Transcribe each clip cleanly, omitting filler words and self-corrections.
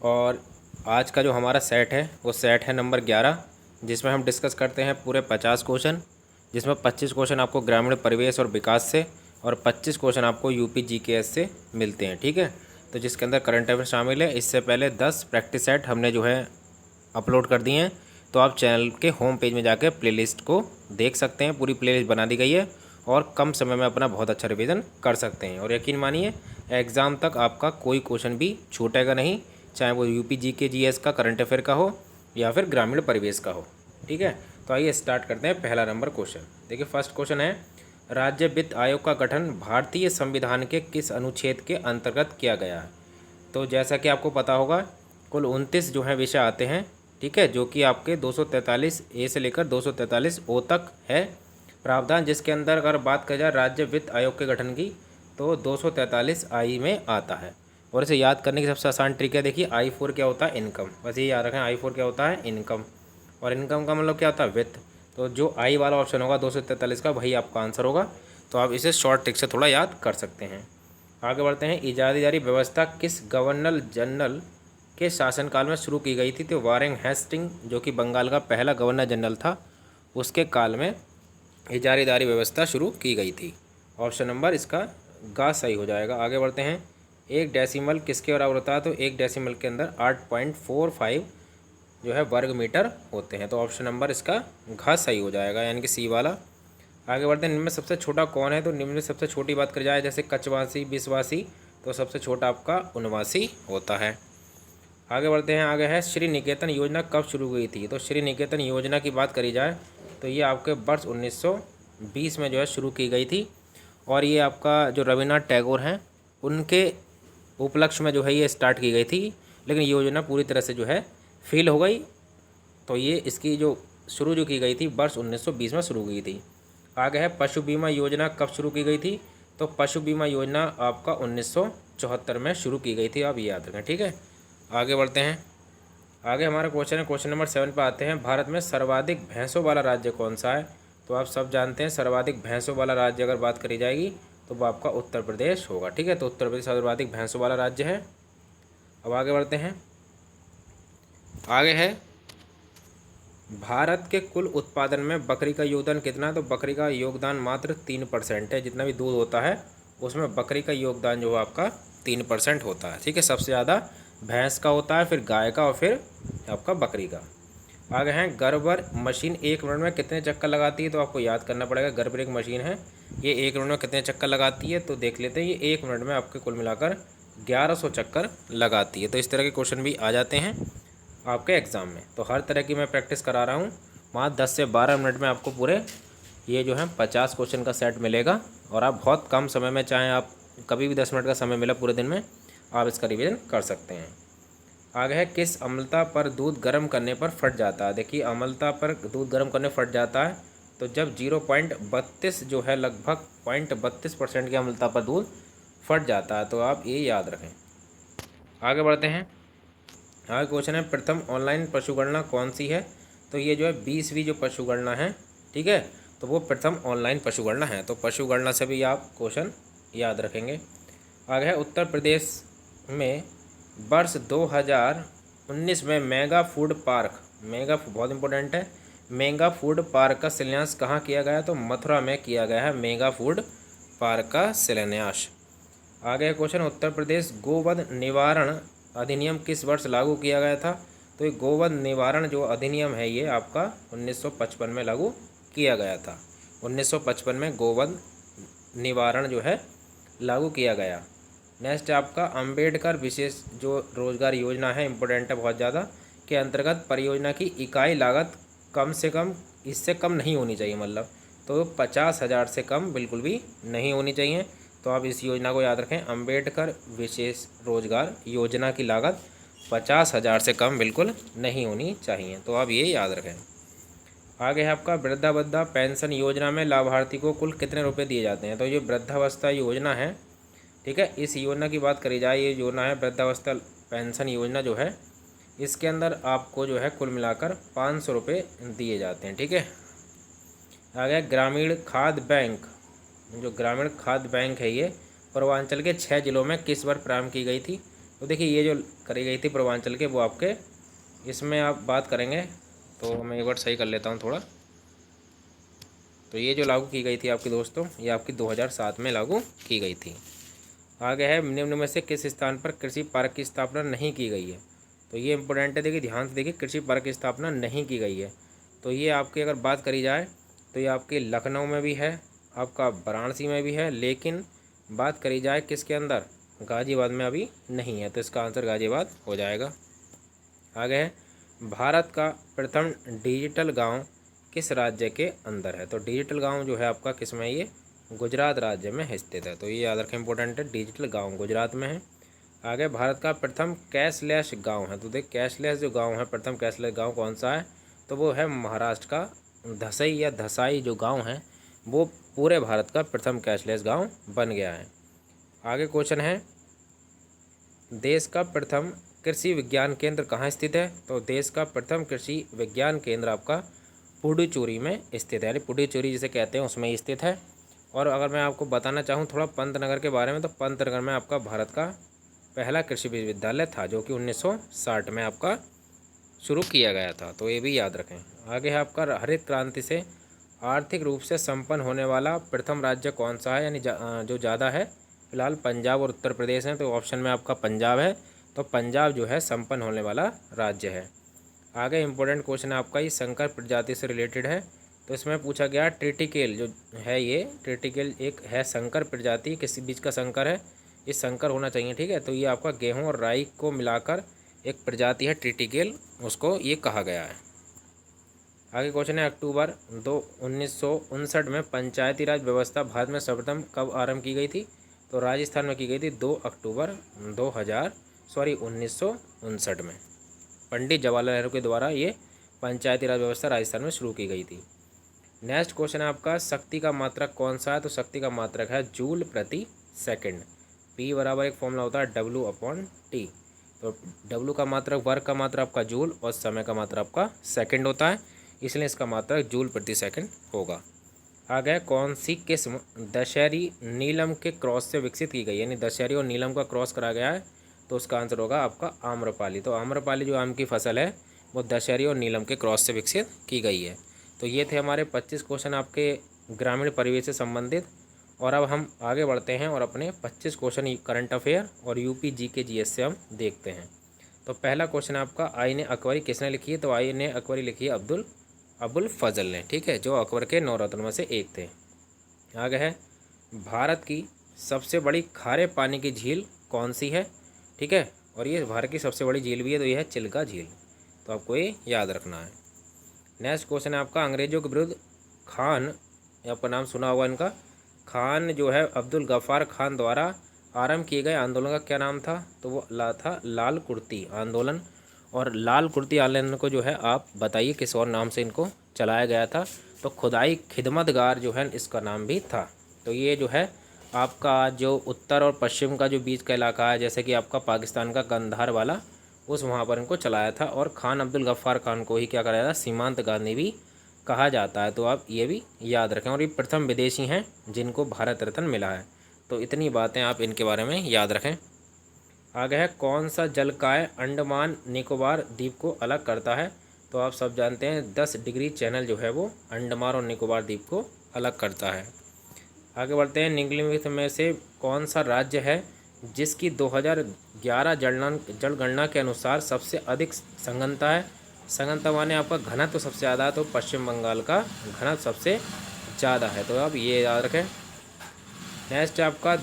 और आज का जो हमारा सेट है वो सेट है नंबर 11, जिसमें हम डिस्कस करते हैं पूरे 50 क्वेश्चन, जिसमें 25 क्वेश्चन आपको ग्रामीण परिवेश और विकास से और 25 क्वेश्चन आपको यूपी जीकेएस से मिलते हैं। ठीक है, तो जिसके अंदर करंट अफेयर शामिल है। इससे पहले 10 प्रैक्टिस सेट हमने जो है अपलोड कर दिए हैं, तो आप चैनल के होम पेज में जाकर प्लेलिस्ट को देख सकते हैं। पूरी प्लेलिस्ट बना दी गई है और कम समय में अपना बहुत अच्छा रिवीजन कर सकते हैं। और यकीन मानिए एग्ज़ाम तक आपका कोई क्वेश्चन भी छूटेगा नहीं, चाहे वो यूपी जीके जीएस का, करंट अफेयर का हो या फिर ग्रामीण परिवेश का हो। ठीक है, तो आइए स्टार्ट करते हैं। पहला नंबर क्वेश्चन देखिए, फर्स्ट क्वेश्चन है, राज्य वित्त आयोग का गठन भारतीय संविधान के किस अनुच्छेद के अंतर्गत किया गया है? तो जैसा कि आपको पता होगा, कुल 29 जो है विषय आते हैं। ठीक है, जो कि आपके 243 ए से लेकर 243 ओ तक है प्रावधान, जिसके अंदर अगर बात की जाए राज्य वित्त आयोग के गठन की, तो 243 आई में आता है। और इसे याद करने की सबसे आसान ट्रिक है, देखिए I4 क्या होता है, इनकम। बस ये याद रखें, I4 क्या होता है, इनकम। और इनकम का मतलब क्या होता है, वित्त। तो जो आई वाला ऑप्शन होगा 243 का, वही आपका आंसर होगा। तो आप इसे शॉर्ट ट्रिक से थोड़ा याद कर सकते हैं। आगे बढ़ते हैं, इजारादारी व्यवस्था किस गवर्नर जनरल के शासनकाल में शुरू की गई थी? तो वारेन हेस्टिंग, जो कि बंगाल का पहला गवर्नर जनरल था, उसके काल में इजारादारी व्यवस्था शुरू की गई थी। ऑप्शन नंबर इसका गा सही हो जाएगा। आगे बढ़ते हैं, एक डेसिमल किसके बराबर होता है? तो एक डेसिमल के अंदर 8.45 जो है वर्ग मीटर होते हैं। तो ऑप्शन नंबर इसका घ सही हो जाएगा, यानी कि सी वाला। आगे बढ़ते हैं, निम्न में सबसे छोटा कौन है? तो निम्न में सबसे छोटी बात करी जाए, जैसे कचवासी, बिसवासी, तो सबसे छोटा आपका उनवासी होता है। आगे बढ़ते हैं, आगे है श्री निकेतन योजना कब शुरू हुई थी? तो श्री निकेतन योजना की बात करी जाए तो ये आपके वर्ष 1920 में जो है शुरू की गई थी। और ये आपका जो रविन्द्रनाथ टैगोर हैं, उनके उपलक्ष्य में जो है ये स्टार्ट की गई थी, लेकिन योजना पूरी तरह से जो है फेल हो गई। तो ये इसकी जो शुरू जो की गई थी वर्ष 1920 में शुरू हुई थी। आगे है, पशु बीमा योजना कब शुरू की गई थी? तो पशु बीमा योजना आपका 1974 में शुरू की गई थी, आप ये याद रखें। ठीक है, आगे बढ़ते हैं। आगे हमारा क्वेश्चन है, क्वेश्चन नंबर 7 पर आते हैं, भारत में सर्वाधिक भैंसों वाला राज्य कौन सा है? तो आप सब जानते हैं सर्वाधिक भैंसों वाला राज्य अगर बात करी जाएगी तो वो आपका उत्तर प्रदेश होगा। ठीक है, तो उत्तर प्रदेश सर्वाधिक भैंसों वाला राज्य है। अब आगे बढ़ते हैं, आगे है, भारत के कुल उत्पादन में बकरी का योगदान कितना है? तो बकरी का योगदान मात्र 3% है। जितना भी दूध होता है उसमें बकरी का योगदान जो है आपका 3% होता है। ठीक है, सबसे ज़्यादा भैंस का होता है, फिर गाय का और फिर आपका बकरी का। आगे हैं, गर्बर मशीन 1 मिनट में कितने चक्कर लगाती है? तो आपको याद करना पड़ेगा, गर्बर एक मशीन है, ये 1 मिनट में कितने चक्कर लगाती है? तो देख लेते हैं, ये 1 मिनट में आपके कुल मिलाकर 1100 चक्कर लगाती है। तो इस तरह के क्वेश्चन भी आ जाते हैं आपके एग्ज़ाम में। तो हर तरह की मैं प्रैक्टिस करा रहा हूँ, वहाँ 10 से 12 मिनट में आपको पूरे ये जो है 50 क्वेश्चन का सेट मिलेगा। और आप बहुत कम समय में, चाहे आप कभी भी 10 मिनट का समय मिला पूरे दिन में, आप इसका रिवीजन कर सकते हैं। आगे है, किस अम्लता पर दूध गर्म करने पर फट जाता है? देखिए, अम्लता पर दूध गर्म करने फट जाता है तो जब 0.32 जो है, लगभग 0.32% की अम्लता पर दूध फट जाता है। तो आप ये याद रखें। आगे बढ़ते हैं, आगे क्वेश्चन है, प्रथम ऑनलाइन पशुगणना कौन सी है? तो ये जो है 20वीं जो पशुगणना है, ठीक है, तो वो प्रथम ऑनलाइन पशुगणना है। तो पशुगणना से भी आप क्वेश्चन याद रखेंगे। आगे है, उत्तर प्रदेश में वर्ष 2019 में मेगा फूड पार्क, मेगा बहुत इंपॉर्टेंट है, मेगा फूड पार्क का शिलान्यास कहाँ किया गया? तो मथुरा में किया गया है मेगा फूड पार्क का शिलान्यास। आगे क्वेश्चन, उत्तर प्रदेश गोवध निवारण अधिनियम किस वर्ष लागू किया गया था? तो ये गोवध निवारण जो अधिनियम है ये आपका 1955 में लागू किया गया था। 1955 में गोवध निवारण जो है लागू किया गया। नेक्स्ट आपका अंबेडकर विशेष जो रोजगार योजना है, इंपॉर्टेंट है बहुत ज़्यादा, के अंतर्गत परियोजना की इकाई लागत कम से कम, इससे कम नहीं होनी चाहिए, मतलब तो 50,000 से कम बिल्कुल भी नहीं होनी चाहिए। तो आप इस योजना को याद रखें, अंबेडकर विशेष रोजगार योजना की लागत 50,000 से कम बिल्कुल नहीं होनी चाहिए। तो आप ये याद रखें। आगे है आपका, वृद्धावस्था पेंशन योजना में लाभार्थी को कुल कितने रुपए दिए जाते हैं? तो ये वृद्धावस्था योजना है, ठीक है, इस योजना की बात करी जाए, ये योजना है वृद्धावस्था पेंशन योजना जो है, इसके अंदर आपको जो है कुल मिलाकर 500 रुपये दिए जाते हैं। ठीक है, आगे ग्रामीण खाद्य बैंक, जो ग्रामीण खाद्य बैंक है ये पूर्वांचल के 6 जिलों में किस वर्ष प्रारंभ की गई थी? तो देखिए ये जो करी गई थी पूर्वांचल के, वो आपके इसमें आप बात करेंगे तो मैं एक बार सही कर लेता हूँ थोड़ा। तो ये जो लागू की गई थी आपकी दोस्तों, ये आपकी 2007 में लागू की गई थी। आगे है निम्न में से किस स्थान पर कृषि पार्क की स्थापना नहीं की गई है। तो ये इंपॉर्टेंट है, देखिए ध्यान से देखिए, कृषि पार्क की स्थापना नहीं की गई है। तो ये आपकी अगर बात करी जाए तो ये आपके लखनऊ में भी है, आपका वाराणसी में भी है, लेकिन बात करी जाए किसके अंदर, गाज़ियाबाद में अभी नहीं है। तो इसका आंसर गाज़ियाबाद हो जाएगा। आगे है भारत का प्रथम डिजिटल गांव किस राज्य के अंदर है। तो डिजिटल गांव जो है आपका किस में, ये गुजरात राज्य में स्थित है। तो ये याद रखें, इंपॉर्टेंट है, डिजिटल गांव गुजरात में है। आगे भारत का प्रथम कैशलेस गांव है। तो देख कैशलेस जो गांव है, प्रथम कैशलेस गांव कौन सा है, तो वो है महाराष्ट्र का धसई या धसाई जो गांव है, वो पूरे भारत का प्रथम कैशलेस गांव बन गया है। आगे क्वेश्चन है देश का प्रथम कृषि विज्ञान केंद्र कहाँ स्थित है। तो देश का प्रथम कृषि विज्ञान केंद्र आपका पुडुचेरी में स्थित है, यानी पुडुचेरी जिसे कहते हैं उसमें स्थित है। और अगर मैं आपको बताना चाहूँ थोड़ा पंतनगर के बारे में, तो पंतनगर में आपका भारत का पहला कृषि विश्वविद्यालय था, जो कि 1960 में आपका शुरू किया गया था। तो ये भी याद रखें। आगे है आपका हरित क्रांति से आर्थिक रूप से संपन्न होने वाला प्रथम राज्य कौन सा है, यानी जो ज़्यादा है फिलहाल पंजाब और उत्तर प्रदेश हैं। तो ऑप्शन में आपका पंजाब है, तो पंजाब जो है संपन्न होने वाला राज्य है। आगे इंपॉर्टेंट क्वेश्चन है आपका, ये संकर प्रजाति से रिलेटेड है। तो इसमें पूछा गया ट्रिटिकेल जो है, ये ट्रिटिकेल एक है संकर प्रजाति, किसी बीज का संकर है, ये संकर होना चाहिए, ठीक है। तो ये आपका गेहूँ और राई को मिलाकर एक प्रजाति है ट्रिटिकेल, उसको ये कहा गया है। आगे क्वेश्चन है अक्टूबर 1959 में पंचायती राज व्यवस्था भारत में सर्वप्रथम कब आरंभ की गई थी। तो राजस्थान में की गई थी 2 अक्टूबर 1959 में। पंडित जवाहरलाल नेहरू के द्वारा ये पंचायती राज व्यवस्था राजस्थान में शुरू की गई थी। नेक्स्ट क्वेश्चन है आपका शक्ति का मात्रक कौन सा है। तो शक्ति का मात्रक है जूल प्रति सेकंड। P बराबर एक फॉर्मूला होता है W/T। तो W का मात्रक, वर्ग का मात्रक आपका जूल और समय का मात्रक आपका सेकंड होता है, इसलिए इसका मात्रक जूल प्रति सेकंड होगा। आगे कौन सी किस्म दशहरी नीलम के क्रॉस से विकसित की गई, यानी दशहरी और नीलम का क्रॉस करा गया है। तो उसका आंसर होगा आपका आम्रपाली। तो आम्रपाली जो आम की फसल है वो दशहरी और नीलम के क्रॉस से विकसित की गई है। तो ये थे हमारे 25 क्वेश्चन आपके ग्रामीण परिवेश से संबंधित। और अब हम आगे बढ़ते हैं और अपने 25 क्वेश्चन करंट अफेयर और यूपी जीके जीएस से हम देखते हैं। तो पहला क्वेश्चन आपका आईन अकबरी किसने लिखी है। तो आईन अकबरी लिखी है अबुल फजल ने, ठीक है, जो अकबर के 9 रत्नों में से एक थे। आगे है भारत की सबसे बड़ी खारे पानी की झील कौन सी है, ठीक है, और ये भारत की सबसे बड़ी झील भी है, तो ये है चिल्का झील। तो आपको ये याद रखना है। नेक्स्ट क्वेश्चन है आपका अंग्रेजों के विरुद्ध खान, आपका नाम सुना होगा इनका, खान जो है अब्दुल गफ्फार खान द्वारा आरंभ किए गए आंदोलन का क्या नाम था। तो वो था लाल कुर्ती आंदोलन। और लाल कुर्ती आंदोलन को जो है आप बताइए किस और नाम से इनको चलाया गया था। तो खुदाई खिदमतगार जो है इसका नाम भी था। तो ये जो है आपका जो उत्तर और पश्चिम का जो बीच का इलाका है, जैसे कि आपका पाकिस्तान का कंधार वाला, उस वहाँ पर इनको चलाया था। और खान अब्दुल गफ्फार खान को ही क्या कराया था, सीमांत गांधी भी कहा जाता है। तो आप ये भी याद रखें। और ये प्रथम विदेशी हैं जिनको भारत रत्न मिला है। तो इतनी बातें आप इनके बारे में याद रखें। आगे है कौन सा जलकाय अंडमान निकोबार द्वीप को अलग करता है। तो आप सब जानते हैं 10 डिग्री चैनल जो है वो अंडमान और निकोबार द्वीप को अलग करता है। आगे बढ़ते हैं निम्नलिखित में से कौन सा राज्य है जिसकी 2011 जनगणना के अनुसार सबसे अधिक सघनता है। सघनता माने आपका घनत्व तो सबसे ज़्यादा है, तो पश्चिम बंगाल का घनत्व सबसे ज़्यादा है। तो आप ये याद रखें। नेक्स्ट आपका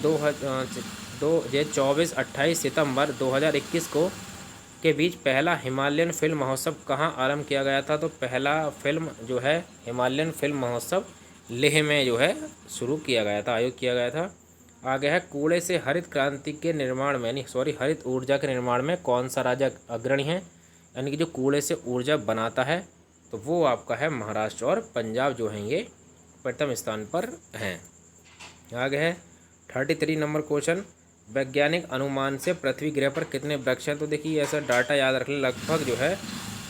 24-28 सितंबर 2021 को के बीच पहला हिमालयन फिल्म महोत्सव कहाँ आरंभ किया गया था। तो पहला फिल्म जो है हिमालयन फिल्म महोत्सव लेह में जो है शुरू किया गया था, आयोजित किया गया था। आगे है कूड़े से हरित क्रांति के निर्माण में, हरित ऊर्जा के निर्माण में कौन सा राज्य अग्रणी है, यानी कि जो कूड़े से ऊर्जा बनाता है, तो वो आपका है महाराष्ट्र और पंजाब जो हैं ये प्रथम स्थान पर हैं। आगे है 33 नंबर क्वेश्चन, वैज्ञानिक अनुमान से पृथ्वी ग्रह पर कितने वृक्ष हैं। तो देखिए ऐसा डाटा याद रख लें, लगभग जो है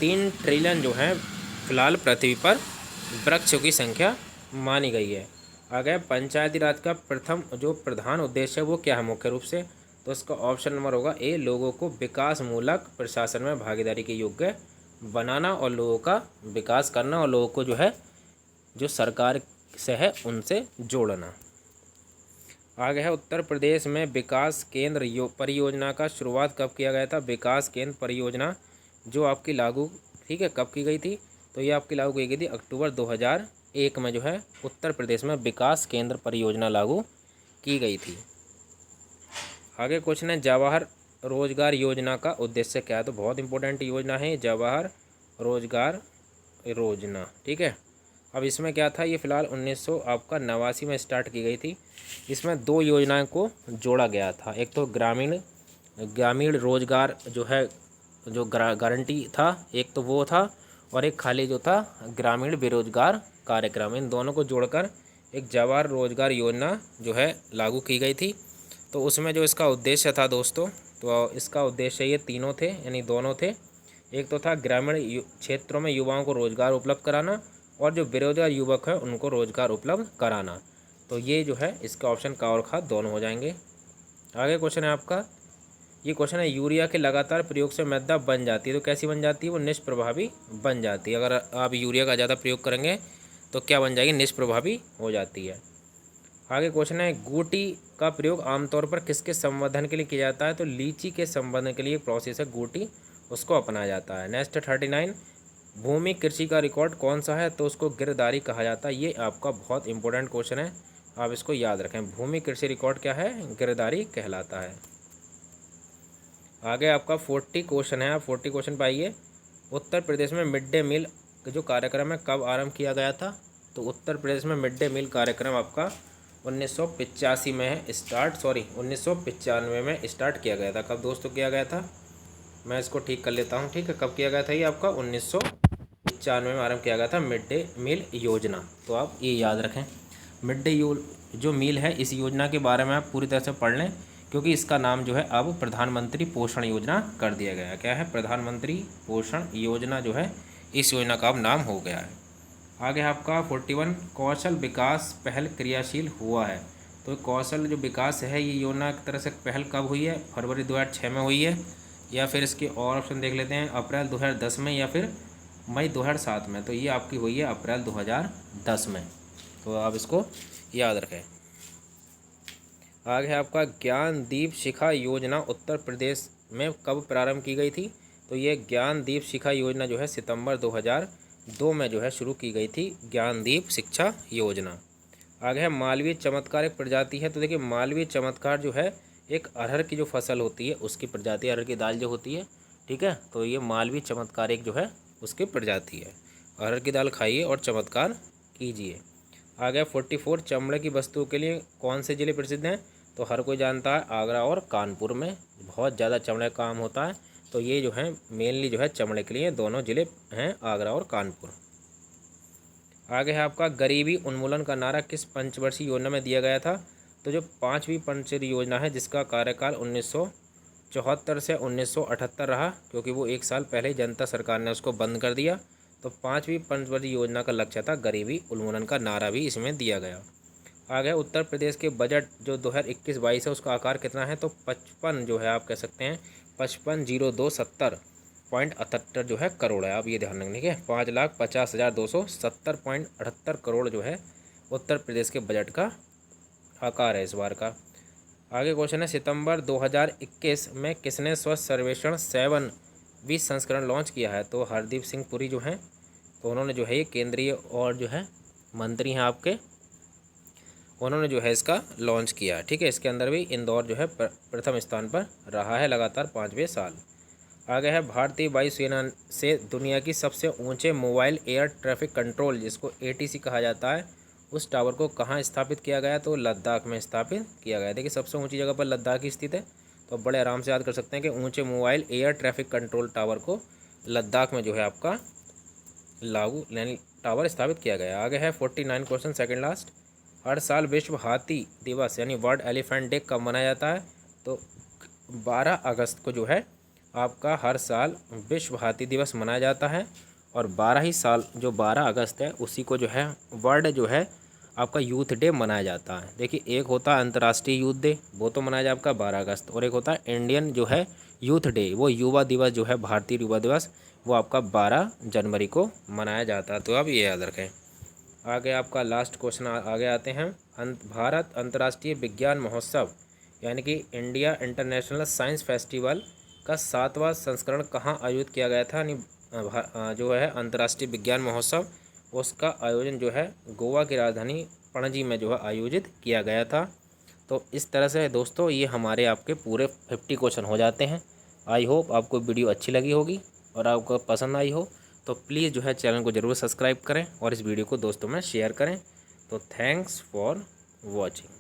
3 ट्रिलियन जो है फिलहाल पृथ्वी पर वृक्षों की संख्या मानी गई है। आगे पंचायती राज का प्रथम जो प्रधान उद्देश्य है वो क्या है मुख्य रूप से। तो इसका ऑप्शन नंबर होगा ए, लोगों को विकास मूलक प्रशासन में भागीदारी के योग्य बनाना और लोगों का विकास करना और लोगों को जो है जो सरकार से है उनसे जोड़ना। आगे है उत्तर प्रदेश में विकास केंद्र परियोजना का शुरुआत कब किया गया था। विकास केंद्र परियोजना जो आपकी लागू, ठीक है, कब की गई थी, तो ये आपकी लागू की गई थी अक्टूबर 2001 में जो है उत्तर प्रदेश में विकास केंद्र परियोजना लागू की गई थी। आगे क्वेश्चन है जवाहर रोजगार योजना का उद्देश्य क्या है। तो बहुत इंपॉर्टेंट योजना है जवाहर रोजगार योजना, ठीक है। अब इसमें क्या था, ये फिलहाल 1989 में स्टार्ट की गई थी। इसमें दो योजनाओं को जोड़ा गया था, एक तो ग्रामीण रोजगार जो है जो गारंटी था, एक तो वो था, और एक खाली जो था ग्रामीण बेरोजगार कार्यक्रम। इन दोनों को जोड़कर एक जवाहर रोजगार योजना जो है लागू की गई थी। तो उसमें जो इसका उद्देश्य था दोस्तों, तो इसका उद्देश्य ये तीनों थे, यानी दोनों थे। एक तो था ग्रामीण क्षेत्रों में युवाओं को रोजगार उपलब्ध कराना और जो बेरोजगार युवक है उनको रोजगार उपलब्ध कराना। तो ये जो है इसका ऑप्शन का और खा दोनों हो जाएंगे। आगे क्वेश्चन है आपका, ये क्वेश्चन है यूरिया के लगातार प्रयोग से मृदा बन जाती है। तो कैसी बन जाती है, वो निष्प्रभावी बन जाती है। अगर आप यूरिया का ज़्यादा प्रयोग करेंगे तो क्या बन जाएगी, निष्प्रभावी हो जाती है। आगे क्वेश्चन है गूटी का प्रयोग आमतौर पर किसके संवर्धन के लिए किया जाता है। तो लीची के संवर्धन के लिए एक प्रोसेस है गूटी, उसको अपनाया जाता है। नेक्स्ट 39, भूमि कृषि का रिकॉर्ड कौन सा है। तो उसको गिरदारी कहा जाता है। ये आपका बहुत इंपॉर्टेंट क्वेश्चन है, आप इसको याद रखें। भूमि कृषि रिकॉर्ड क्या है, गिरदारी कहलाता है। आगे आपका 40 क्वेश्चन है, आप 40 क्वेश्चन पाइए। उत्तर प्रदेश में मिड डे मील जो कार्यक्रम है कब आरंभ किया गया था। तो उत्तर प्रदेश में मिड डे मील कार्यक्रम आपका 1985 में है स्टार्ट, 1995 में स्टार्ट किया गया था। कब दोस्तों किया गया था, मैं इसको ठीक कर लेता हूँ, ठीक है। कब किया गया था, ये आपका 1995 में आरंभ किया गया था मिड डे मील योजना। तो आप ये याद रखें, मिड डे जो मील है इस योजना के बारे में आप पूरी तरह से पढ़ लें, क्योंकि इसका नाम जो है अब प्रधानमंत्री पोषण योजना कर दिया गया है। क्या है, प्रधानमंत्री पोषण योजना जो है इस योजना का अब नाम हो गया है। आगे आपका 41, कौशल विकास पहल क्रियाशील हुआ है। तो कौशल जो विकास है ये योजना की तरह से पहल कब हुई है, फरवरी 2006 में हुई है, या फिर इसके और ऑप्शन देख लेते हैं, अप्रैल 2010 में या फिर मई 2007 में। तो ये आपकी हुई है अप्रैल 2010 में। तो आप इसको याद रखें। आगे है आपका ज्ञानदीप शिखा योजना उत्तर प्रदेश में कब प्रारंभ की गई थी। तो ये ज्ञानदीप शिखा योजना जो है सितंबर 2002 में जो है शुरू की गई थी, ज्ञानदीप शिक्षा योजना। आगे है मालवीय चमत्कार एक प्रजाति है। तो देखिए मालवीय चमत्कार जो है एक अरहर की जो फसल होती है उसकी प्रजाति, अरहर की दाल जो होती है, ठीक है। तो ये मालवीय चमत्कार एक जो है उसकी प्रजाति है। अरहर की दाल खाइए और चमत्कार कीजिए। आगे 44, चमड़े की वस्तुओं के लिए कौन से ज़िले प्रसिद्ध हैं। तो हर कोई जानता है आगरा और कानपुर में बहुत ज़्यादा चमड़े का काम होता है। तो ये जो है मेनली जो है चमड़े के लिए दोनों ज़िले हैं, आगरा और कानपुर। आगे है आपका गरीबी उन्मूलन का नारा किस पंचवर्षीय योजना में दिया गया था। तो जो 5वीं पंचवर्षीय योजना है जिसका कार्यकाल 1974 से 1978 रहा, क्योंकि वो एक साल पहले जनता सरकार ने उसको बंद कर दिया। तो 5वीं पंचवर्षीय योजना का लक्ष्य था गरीबी उन्मूलन का नारा भी इसमें दिया गया। आगे उत्तर प्रदेश के बजट जो 2021-22 है उसका आकार कितना है। तो 55 जो है आप कह सकते हैं 55,070.78 जो है करोड़ है। आप ये ध्यान रखें, ठीक है। 5,50,270.78 करोड़ जो है उत्तर प्रदेश के बजट का आकार है इस बार का। आगे क्वेश्चन है सितंबर 2021 में किसने स्वच्छ सर्वेक्षण 7वीं संस्करण लॉन्च किया है। तो हरदीप सिंह पुरी जो हैं, तो उन्होंने जो है ये केंद्रीय और जो है मंत्री हैं आपके, उन्होंने जो है इसका लॉन्च किया, ठीक है। इसके अंदर भी इंदौर जो है प्रथम स्थान पर रहा है लगातार 5वें साल। आगे है भारतीय वायुसेना से दुनिया की सबसे ऊंचे मोबाइल एयर ट्रैफिक कंट्रोल जिसको ATC कहा जाता है, उस टावर को कहाँ स्थापित किया गया। तो लद्दाख में स्थापित किया गया। देखिए सबसे ऊंची जगह पर लद्दाख ही स्थित है, तो बड़े आराम से याद कर सकते हैं कि ऊंचे mobile air traffic control tower को लद्दाख में जो है आपका टावर स्थापित किया गया। आगे है 49 क्वेश्चन, सेकेंड लास्ट। हर साल विश्व हाथी दिवस यानी वर्ल्ड एलिफेंट डे कब मनाया जाता है। तो 12 अगस्त को जो है आपका हर साल विश्व हाथी दिवस मनाया जाता है, और 12 ही साल जो 12 अगस्त है उसी को जो है वर्ल्ड जो है आपका यूथ डे मनाया जाता है। देखिए एक होता है अंतर्राष्ट्रीय यूथ डे, वो तो मनाया जाए आपका 12 अगस्त, और एक होता है इंडियन जो है यूथ डे, वो युवा दिवस जो है भारतीय युवा दिवस, वो आपका 12 जनवरी को मनाया जाता है। तो आप ये याद रखें। आगे आपका लास्ट क्वेश्चन आगे आते हैं। भारत अंतर्राष्ट्रीय विज्ञान महोत्सव यानी कि इंडिया इंटरनेशनल साइंस फेस्टिवल का 7वां संस्करण कहाँ आयोजित किया गया था? यानी जो है अंतर्राष्ट्रीय विज्ञान महोत्सव, उसका आयोजन जो है गोवा की राजधानी पणजी में जो है आयोजित किया गया था। तो इस तरह से दोस्तों ये हमारे आपके पूरे 50 क्वेश्चन हो जाते हैं। आई होप आपको वीडियो अच्छी लगी होगी और आपको पसंद आई हो, तो प्लीज़ जो है चैनल को ज़रूर सब्सक्राइब करें और इस वीडियो को दोस्तों में शेयर करें। तो थैंक्स फॉर वॉचिंग।